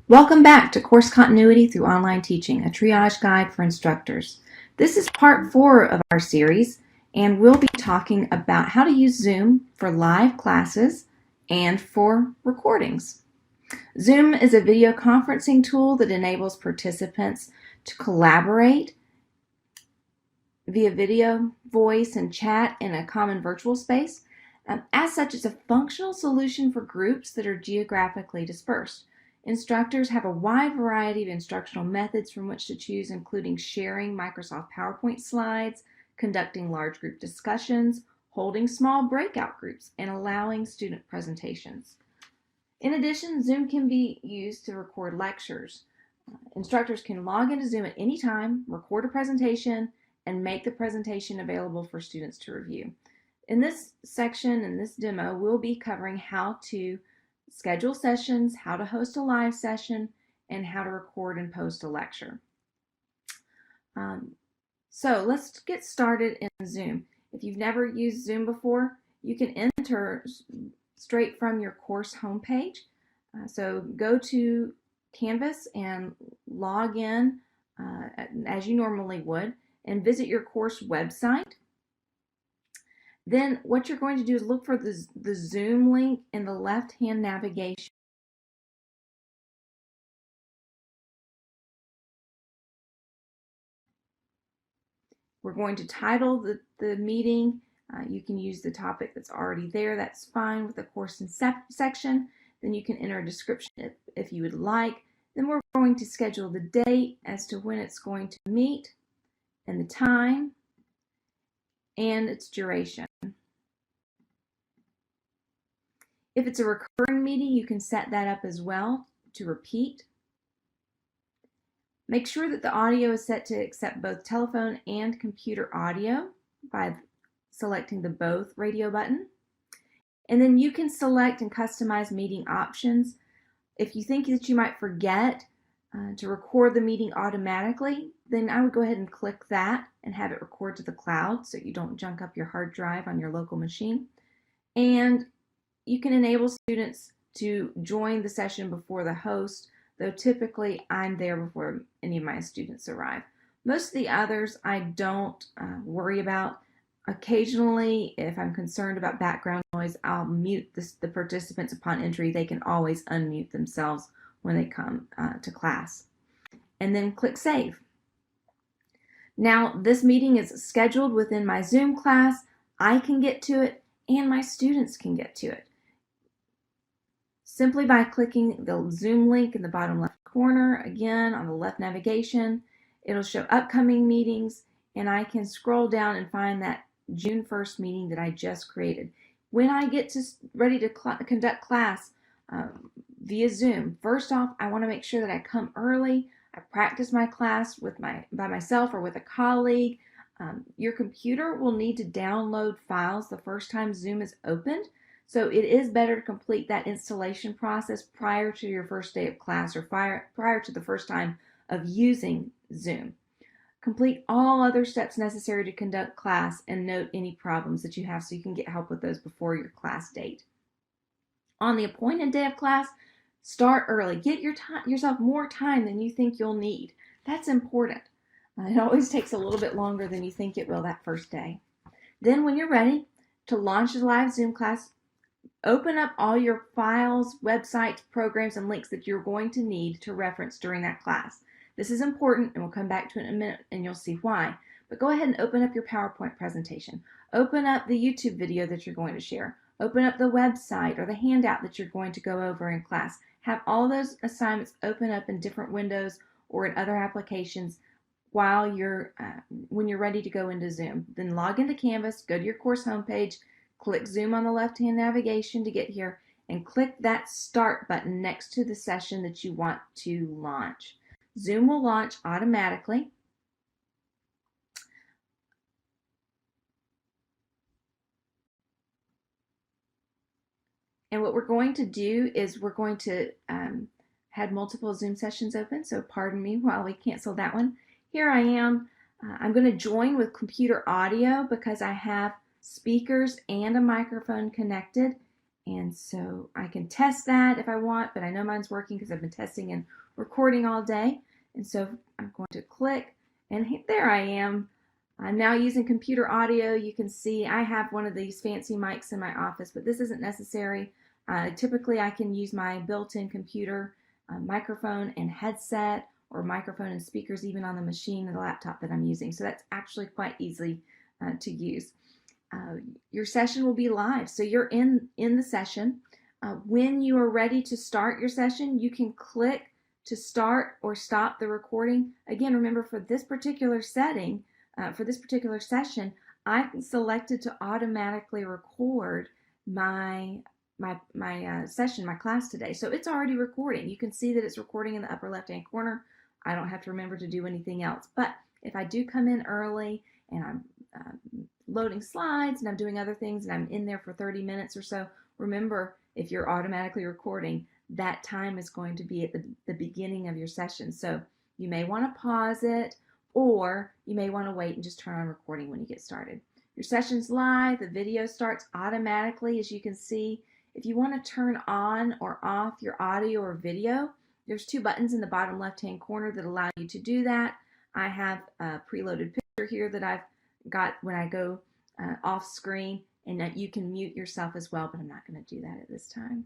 Welcome back to Course Continuity Through Online Teaching, a triage guide for instructors. This is part 4 of our series, and we'll be talking about how to use Zoom for live classes and for recordings. Zoom is a video conferencing tool that enables participants to collaborate via video, voice, and chat in a common virtual space. As such, it's a functional solution for groups that are geographically dispersed. Instructors have a wide variety of instructional methods from which to choose, including sharing Microsoft PowerPoint slides, conducting large group discussions, holding small breakout groups, and allowing student presentations. In addition, Zoom can be used to record lectures. Instructors can log into Zoom at any time, record a presentation, and make the presentation available for students to review. In this section, in this demo, we'll be covering how to schedule sessions, how to host a live session, and how to record and post a lecture. So let's get started in Zoom. If you've never used Zoom before, you can enter straight from your course homepage. So go to Canvas and log in as you normally would and visit your course website. Then what you're going to do is look for the Zoom link in the left-hand navigation. We're going to title the meeting. You can use the topic that's already there. That's fine with the course section. Then you can enter a description if you would like. Then we're going to schedule the date as to when it's going to meet and the time and its duration. If it's a recurring meeting, you can set that up as well to repeat. Make sure that the audio is set to accept both telephone and computer audio by selecting the both radio button. And then you can select and customize meeting options. If you think that you might forget to record the meeting automatically, then I would go ahead and click that and have it record to the cloud so you don't junk up your hard drive on your local machine. And you can enable students to join the session before the host, though typically I'm there before any of my students arrive. Most of the others I don't worry about. Occasionally, if I'm concerned about background noise, I'll mute the participants upon entry. They can always unmute themselves when they come to class. And then click Save. Now, this meeting is scheduled within my Zoom class. I can get to it, and my students can get to it. Simply by clicking the Zoom link in the bottom left corner, again on the left navigation, it'll show upcoming meetings, and I can scroll down and find that June 1st meeting that I just created. When I get ready to conduct class via Zoom, first off, I want to make sure that I come early. I practice my class by myself or with a colleague. Your computer will need to download files the first time Zoom is opened. So it is better to complete that installation process prior to your first day of class or prior to the first time of using Zoom. Complete all other steps necessary to conduct class and note any problems that you have so you can get help with those before your class date. On the appointed day of class, start early. Get yourself more time than you think you'll need. That's important. It always takes a little bit longer than you think it will that first day. Then when you're ready to launch the live Zoom class, open up all your files, websites, programs, and links that you're going to need to reference during that class. This is important, and we'll come back to it in a minute, and you'll see why. But go ahead and open up your PowerPoint presentation. Open up the YouTube video that you're going to share. Open up the website or the handout that you're going to go over in class. Have all those assignments open up in different windows or in other applications while when you're ready to go into Zoom. Then log into Canvas, go to your course homepage, click Zoom on the left-hand navigation to get here, and click that Start button next to the session that you want to launch. Zoom will launch automatically. And what we're going to do is we're going to have multiple Zoom sessions open, so pardon me while we cancel that one. Here I am. I'm going to join with computer audio because I have speakers and a microphone connected, And so I can test that if I want, but I know mine's working because I've been testing and recording all day. And so I'm going to click, and there I am. I'm now using computer audio. You can see I have one of these fancy mics in my office, but this isn't necessary. Typically, I can use my built-in computer microphone and headset, or microphone and speakers even on the machine or the laptop that I'm using. So that's actually quite easy to use. Your session will be live, so you're in the session. When you are ready to start your session, you can click to start or stop the recording. Again, remember, for this particular setting, for this particular session, I selected to automatically record my session, my class today. So it's already recording. You can see that it's recording in the upper left-hand corner. I don't have to remember to do anything else. But if I do come in early and I'm loading slides and I'm doing other things and I'm in there for 30 minutes or so, remember, if you're automatically recording, that time is going to be at the beginning of your session. So you may want to pause it, or you may want to wait and just turn on recording when you get started. Your session's live. The video starts automatically, as you can see. If you want to turn on or off your audio or video, there's two buttons in the bottom left-hand corner that allow you to do that. I have a preloaded picture here that I've got when I go off screen, and that you can mute yourself as well, but I'm not going to do that at this time.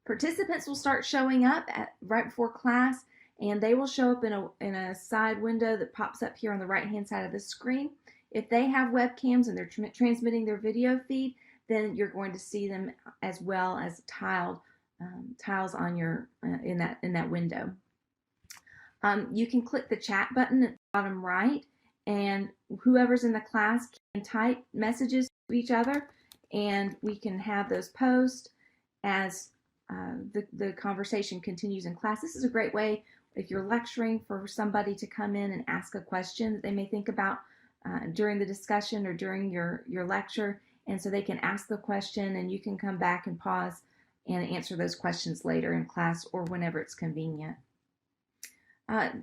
Participants will start showing up right before class, and they will show up in a side window that pops up here on the right-hand side of the screen. If they have webcams and they're transmitting their video feed, then you're going to see them as well as tiles on your in that window. You can click the chat button at the bottom right, and whoever's in the class can type messages to each other, and we can have those post as the conversation continues in class. This is a great way if you're lecturing for somebody to come in and ask a question that they may think about during the discussion or during your lecture, and so they can ask the question and you can come back and pause and answer those questions later in class or whenever it's convenient.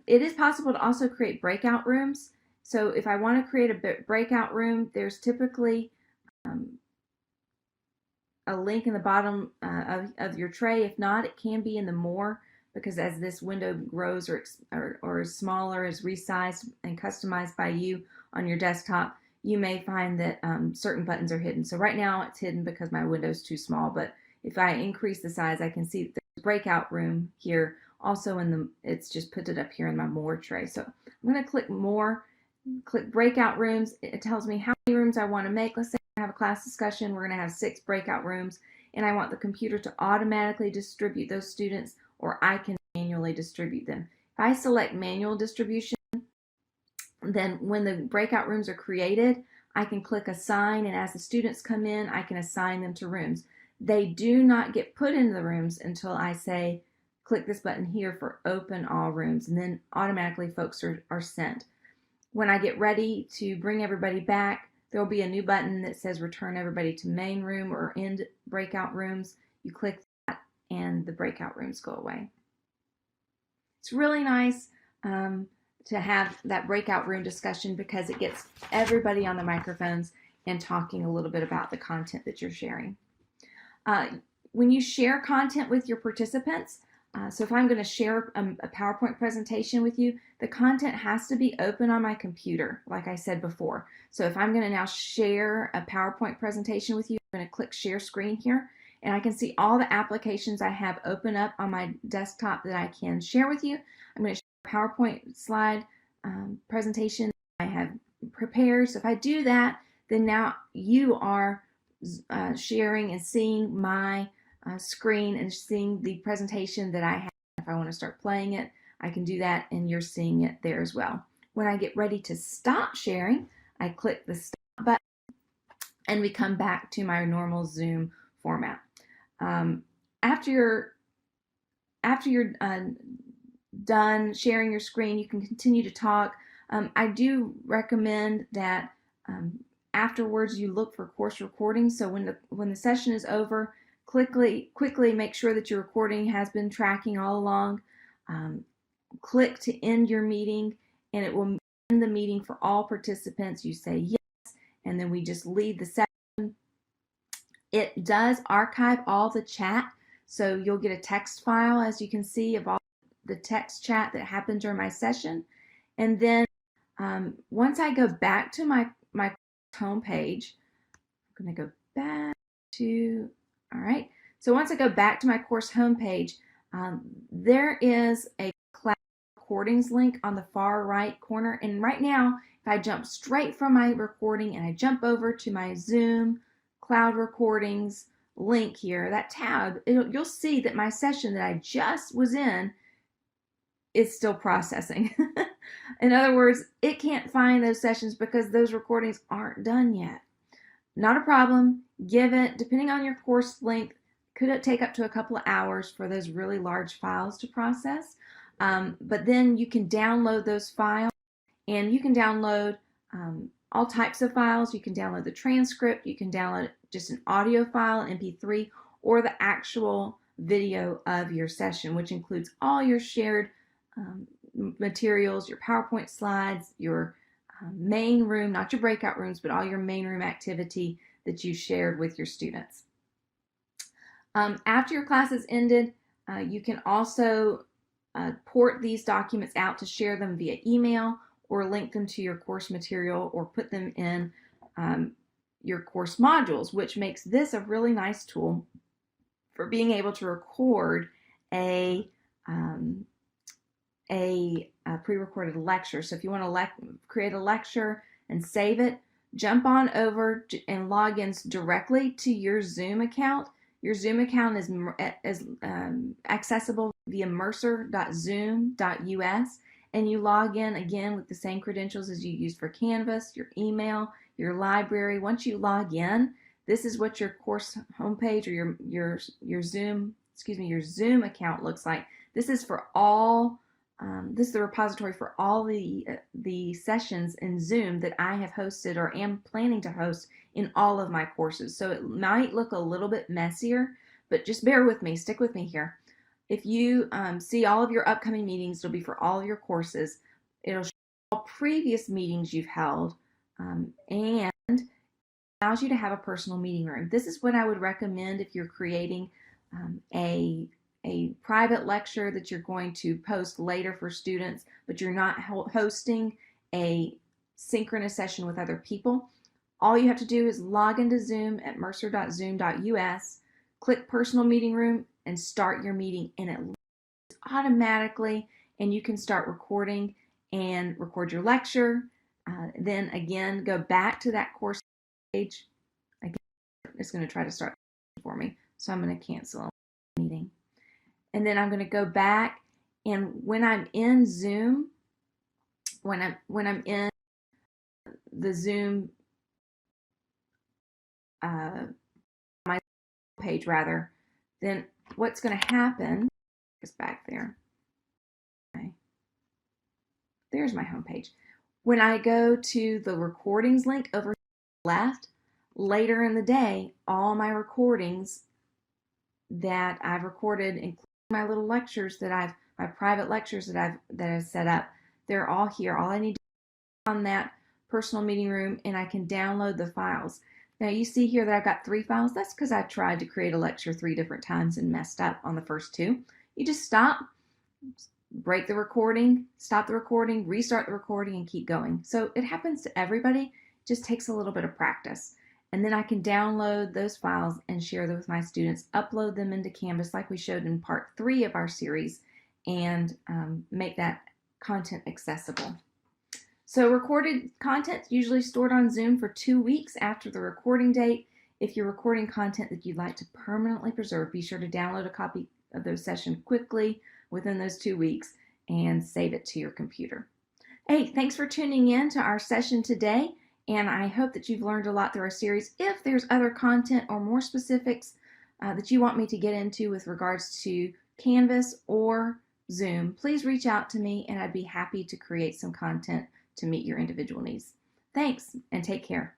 It is possible to also create breakout rooms. So if I want to create a breakout room, there's typically a link in the bottom of your tray. If not, it can be in the More, because as this window grows or is smaller, is resized and customized by you on your desktop, you may find that certain buttons are hidden. So right now it's hidden because my window's too small, but if I increase the size, I can see that there's a breakout room here. Also it's just put it up here in my More tray. So I'm going to click More, click Breakout Rooms. It tells me how many rooms I want to make. Let's say I have a class discussion. We're going to have 6 breakout rooms, and I want the computer to automatically distribute those students, or I can manually distribute them. If I select manual distribution, then when the breakout rooms are created, I can click Assign, and as the students come in, I can assign them to rooms. They do not get put into the rooms until I say, click this button here for Open All Rooms, and then automatically folks are sent. When I get ready to bring everybody back, there will be a new button that says Return Everybody to Main Room or End Breakout Rooms. You click that, and the breakout rooms go away. It's really nice to have that breakout room discussion because it gets everybody on the microphones and talking a little bit about the content that you're sharing. When you share content with your participants, so if I'm going to share a PowerPoint presentation with you, the content has to be open on my computer, like I said before. So if I'm going to now share a PowerPoint presentation with you, I'm going to click Share Screen here, and I can see all the applications I have open up on my desktop that I can share with you. I'm going to share a PowerPoint slide presentation I have prepared. So if I do that, then now you are sharing and seeing my screen and seeing the presentation that I have. If I want to start playing it, I can do that, and you're seeing it there as well. When I get ready to stop sharing, I click the Stop button, and we come back to my normal Zoom format. After you're done sharing your screen, you can continue to talk. I do recommend that afterwards you look for course recordings. So when the session is over, quickly make sure that your recording has been tracking all along. Click to end your meeting, and it will end the meeting for all participants. You say yes, and then we just leave the session. It does archive all the chat, so you'll get a text file, as you can see, of all the text chat that happened during my session. And then once I go back to my home page, I'm going to go back to, all right. So once I go back to my course homepage, there is a cloud recordings link on the far right corner. And right now, if I jump straight from my recording and I jump over to my Zoom cloud recordings link here, that tab, you'll see that my session that I just was in is still processing. In other words, it can't find those sessions because those recordings aren't done yet. Not a problem. Give it, depending on your course length, could take up to a couple of hours for those really large files to process. But then you can download those files, and you can download all types of files. You can download the transcript. You can download just an audio file, MP3, or the actual video of your session, which includes all your shared materials, your PowerPoint slides, your main room, not your breakout rooms, but all your main room activity that you shared with your students. After your class is ended, you can also port these documents out to share them via email or link them to your course material or put them in your course modules, which makes this a really nice tool for being able to record a pre-recorded lecture. So if you want to create a lecture and save it, jump on over and log in directly to your Zoom account. Your Zoom account is accessible via mercer.zoom.us, and you log in again with the same credentials as you used for Canvas, your email, your library. Once you log in, this is what your course homepage or your Zoom account looks like. This is for all. This is the repository for all the sessions in Zoom that I have hosted or am planning to host in all of my courses. So it might look a little bit messier, but just bear with me, stick with me here. If you see all of your upcoming meetings, it'll be for all of your courses. It'll show all previous meetings you've held, and allows you to have a personal meeting room. This is what I would recommend if you're creating a private lecture that you're going to post later for students, but you're not hosting a synchronous session with other people. All you have to do is log into Zoom at mercer.zoom.us, click personal meeting room, and start your meeting, and it loads automatically, and you can start recording and record your lecture. Then again, go back to that course page. Again, it's going to try to start for me, so I'm going to cancel the meeting. And then I'm going to go back, and when I'm in Zoom, when I'm in the Zoom my page rather, then what's going to happen is back there. Okay. There's my home page. When I go to the recordings link over to the left, later in the day, all my recordings that I've recorded, including my little lectures my private lectures that I've set up, they're all here. All I need to do is on that personal meeting room, and I can download the files. Now you see here that I've got 3 files. That's because I tried to create a lecture 3 different times and messed up on the first 2. You just stop, break the recording, stop the recording, restart the recording, and keep going. So it happens to everybody. It just takes a little bit of practice. And then I can download those files and share them with my students, upload them into Canvas like we showed in part 3 of our series, and make that content accessible. So recorded content is usually stored on Zoom for 2 weeks after the recording date. If you're recording content that you'd like to permanently preserve, be sure to download a copy of those sessions quickly within those 2 weeks and save it to your computer. Hey, thanks for tuning in to our session today. And I hope that you've learned a lot through our series. If there's other content or more specifics that you want me to get into with regards to Canvas or Zoom, please reach out to me and I'd be happy to create some content to meet your individual needs. Thanks, and take care.